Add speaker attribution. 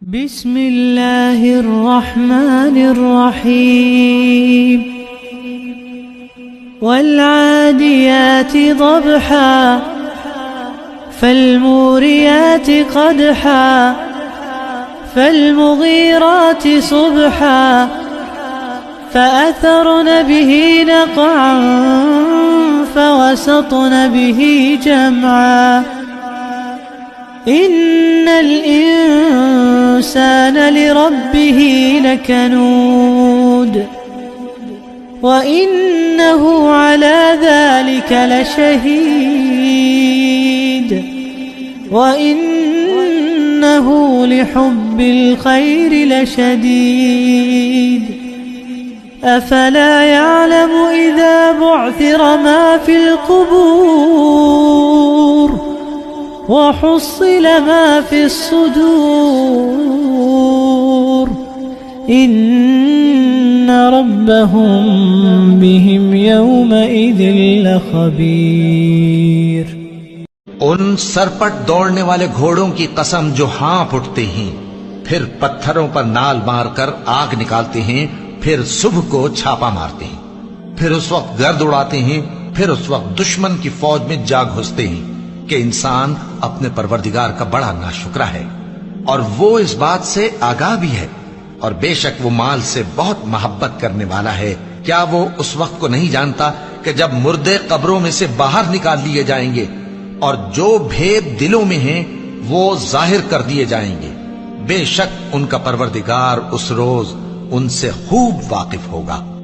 Speaker 1: बिस्मिल्लाहिर्रहमानिर्रहीम। वल्आदियाति ضبحا फल्मूरियाति قدحا فالمغيرات صبحا فأثرن به نقعا فوسطن به جمعا إن الإنسان لربه لكنود وإنه على ذلك لشهيد وإنه لحب الخير لشديد أفلا يعلم إذا بعثر ما في القبور وحصل ما في الصدور إن ربهم بهم يومئذ لخبيर।
Speaker 2: उन सरपट दौड़ने वाले घोड़ों की कसम जो हाँफ उठते हैं, फिर पत्थरों पर नाल मारकर आग निकालते हैं, फिर सुबह को छापा मारते हैं, फिर उस वक्त गर्द उड़ाते हैं, फिर उस वक्त दुश्मन की फौज में जा घुसते हैं कि इंसान अपने परवरदिगार का बड़ा नाशुक्रा है और वो इस बात से आगाह भी है, और बेशक वो माल से बहुत मोहब्बत करने वाला है। क्या वो उस वक्त को नहीं जानता कि जब मुर्दे कब्रों में से बाहर निकाल लिए जाएंगे और जो भेद दिलों में हैं वो जाहिर कर दिए जाएंगे। बेशक उनका परवरदिगार उस रोज उनसे खूब वाकिफ होगा।